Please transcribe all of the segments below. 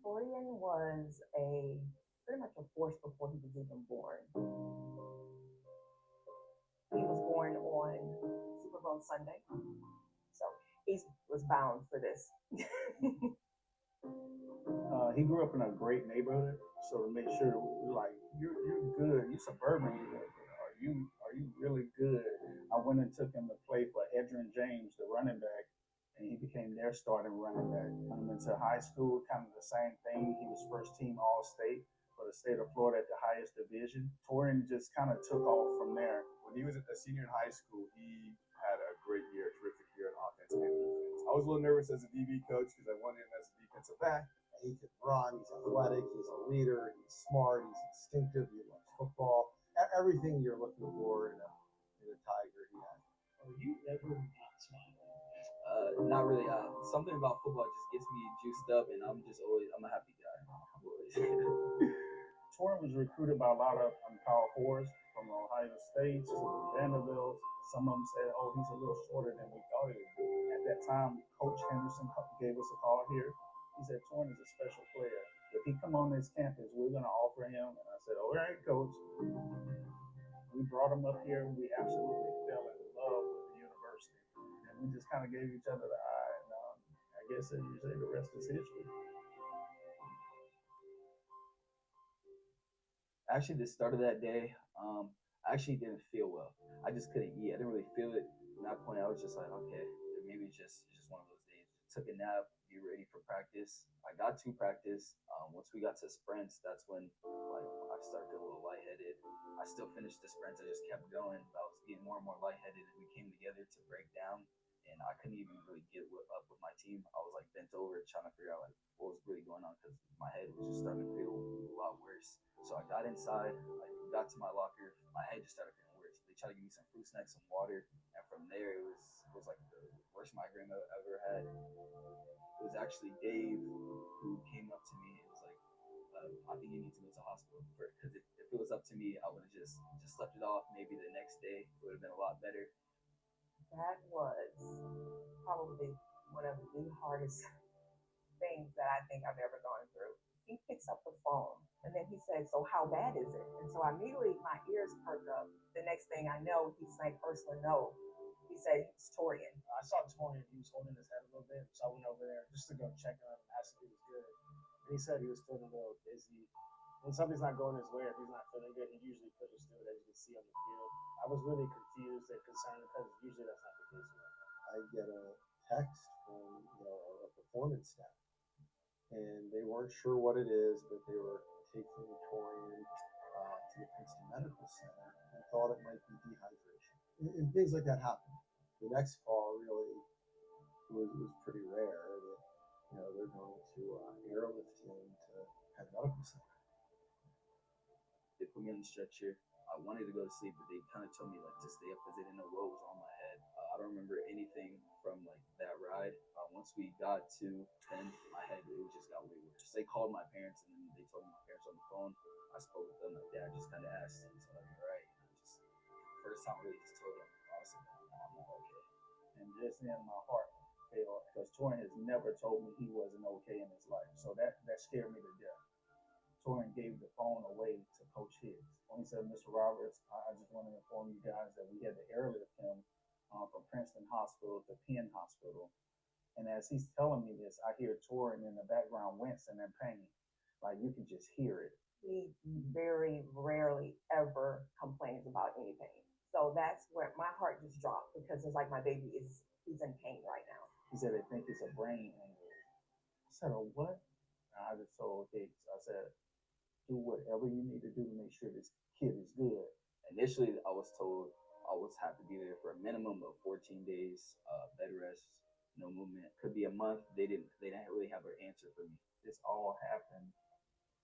Torian was a pretty much a force before he was even born. He was born on Super Bowl Sunday, so he was bound for this. He grew up in a great neighborhood, so to make sure, like, you're good, you suburban, are you really good? I went and took him to play for Edrin James, the running back, and he became their starting running back. Into high school, kind of the same thing. He was first team All State for the state of Florida at the highest division. Torian just kind of took off from there. When he was a senior in high school, he had a great year, terrific year in offense and defense. I was a little nervous as a DB coach because I wanted him as a defensive back. He can run, he's athletic, he's a leader, he's smart, he's instinctive, he loves football. Everything you're looking for in a Tiger, he has. Are you ever not smiling? Not really. Something about football just gets me juiced up, and I'm a happy guy. Torian was recruited by a lot of Power Fours from Ohio State to Vanderbilt. Some of them said, "Oh, he's a little shorter than we thought he would be." At that time, Coach Henderson gave us a call here. He said, "Torian is a special player. If he come on this campus, we're going to offer him." And I said, "All right, Coach." We brought him up here. We absolutely fell in love with the university, and we just kind of gave each other the eye. And I guess as you say, the rest is history. Actually, the start of that day, I actually didn't feel well. I just couldn't eat. I didn't really feel it. From that point, I was just like, okay, maybe it's just one of those days. Took a nap, be ready for practice. I got to practice. Once we got to sprints, that's when like I started feeling a little lightheaded. I still finished the sprints. I just kept going. But I was getting more and more lightheaded, and we came together to break down. And I couldn't even really get up with my team. I was like bent over trying to figure out like what was really going on because my head was just starting to feel a lot worse. So I got inside, like got to my locker, my head just started feeling worse. They tried to give me some fruit snacks, some water, and from there it was like the worst migraine I've ever had. It was actually Dave who came up to me and was like, "I think you need to go to the hospital because if it was up to me, I would have just slept it off. Maybe the next day it would have been a lot better." That was probably one of the hardest things that I think I've ever gone through. He picks up the phone and then he says, "So how bad is it?" And so immediately my ears perk up. The next thing I know, he's like, "Ursula, no." He said he's Torian. I saw Torian. He was holding his head a little bit, so I went over there just to go check on him and ask if he was good. And he said he was feeling a little dizzy. When something's not going his way, or if he's not feeling good, he usually pushes through it, as you can see on the field. I was really confused and concerned because usually that's not the case. I get a text from a performance staff, and they weren't sure what it is, but they were taking Torian to the Princeton Medical Center and thought it might be dehydration. And things like that happen. The next call really was pretty rare. That they're going to airlift him to Penn Medical Center. They put me on the stretcher. I wanted to go to sleep, but they kind of told me like to stay up because they didn't know what was on my head. I don't remember anything from like that ride. Once we got to Penn, my head just got way worse. They called my parents and then they told my parents on the phone. I spoke with them. My dad just kind of asked them, "So are you all right?" And I just first time really just told them, "Honestly, I'm not okay." And just then my heart failed because Torian has never told me he wasn't okay in his life. So that scared me to death. Torian gave the phone away to Coach Higgs. When he said, "Mr. Roberts, I just want to inform you guys that we had to airlift him from Princeton Hospital to Penn Hospital." And as he's telling me this, I hear Torian in the background wincing in pain. Like you can just hear it. He very rarely ever complains about anything. So that's where my heart just dropped because it's like my baby he's in pain right now. He said they think it's a brain aneurysm. I said, "Oh, what?" And I just told Higgs, I said, "Do whatever you need to do to make sure this kid is good." Initially, I was told I was have to be there for a minimum of 14 days, bed rest, no movement. Could be a month. They didn't really have an answer for me. This all happened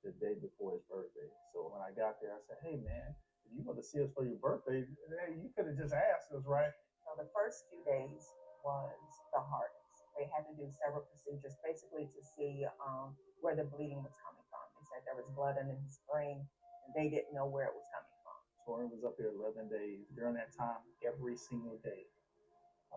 the day before his birthday. So when I got there, I said, "Hey man, if you want to see us for your birthday, you could have just asked us, right?" So the first few days was the hardest. They had to do several procedures basically to see where the bleeding was coming from. They said there was blood under his brain and they didn't know where it was coming from. Torian was up there 11 days. During that time, every single day,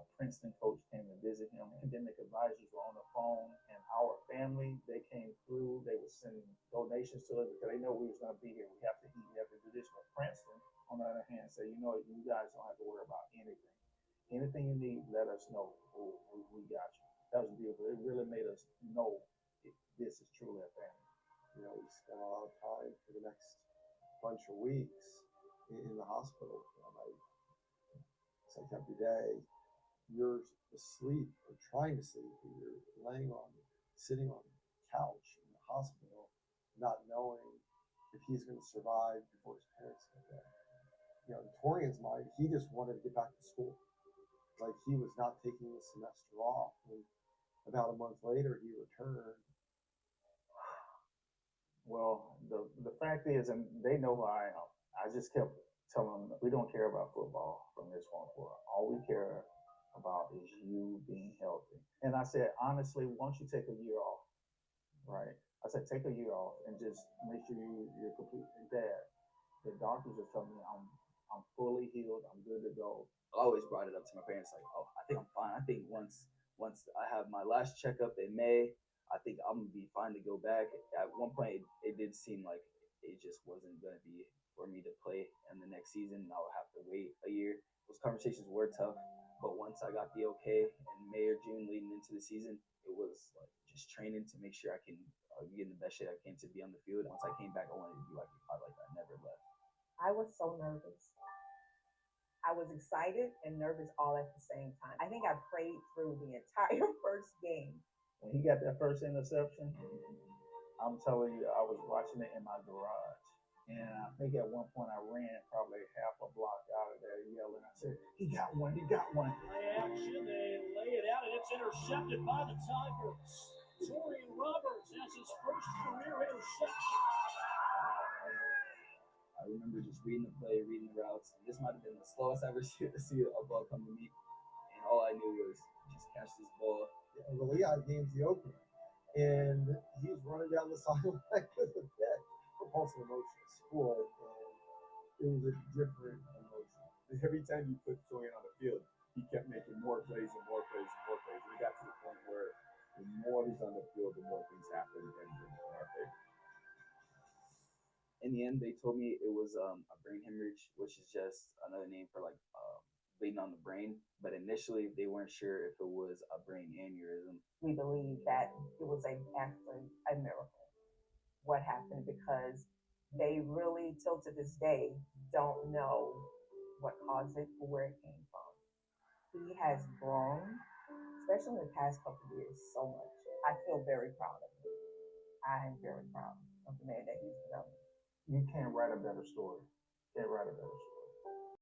a Princeton coach came to visit him. Academic advisors were on the phone, and our family, they came through. They were sending donations to us because they know we was going to be here. We have to eat. We have to do this. But Princeton, on the other hand, said, you know, you guys don't have to worry about anything. Anything you need, let us know. We got you. That was beautiful. It really made us know this is truly a family. You know, we spent a lot of time for the next bunch of weeks in the hospital. It's like every day you're asleep or trying to sleep, or you're sitting on the couch in the hospital, not knowing if he's going to survive before his parents get there. You know, in Torian's mind, he just wanted to get back to school. Like, he was not taking the semester off. And about a month later, he returned. Well, the fact is, and they know who I am, I just kept telling them, we don't care about football from this point forward. All we care about is you being healthy. And I said, honestly, why don't you take a year off, right? I said, take a year off and just make sure you're completely dead. The doctors are telling me I'm fully healed. I'm good to go. I always brought it up to my parents, like, oh, I think I'm fine. I think once I have my last checkup in May, I think I'm gonna be fine to go back. At one point, it did seem like it just wasn't gonna be for me to play in the next season. I would have to wait a year. Those conversations were tough, but once I got the okay in May or June leading into the season, it was like just training to make sure I can get in the best shape I can to be on the field. Once I came back, I wanted to be like I never left. I was so nervous. I was excited and nervous all at the same time. I think I prayed through the entire first game. When he got that first interception, I'm telling you, I was watching it in my garage. And I think at one point I ran probably half a block out of there yelling. I said, he got one, he got one. Play action, they lay it out, and it's intercepted by the Tigers. Torian Roberts has his first career interception. I remember just reading the play, reading the routes. This might have been the slowest I ever see a ball come to me. And all I knew was just catch this ball. Yeah, the Lehigh game's the opener. And he's running down the sideline with a dead propulsive emotion score. And it was a different emotion. Every time you put Torian on the field, he kept making more plays and more plays and more plays. We got to the point where the more he's on the field, the more things happen and in our favor. In the end, they told me it was a brain hemorrhage, which is just another name for like bleeding on the brain. But initially, they weren't sure if it was a brain aneurysm. We believe that it was actually a miracle what happened, because they really, till to this day, don't know what caused it or where it came from. He has grown, especially in the past couple of years, so much. I feel very proud of him. I am very proud of the man that he's become. You can't write a better story. Can't write a better story.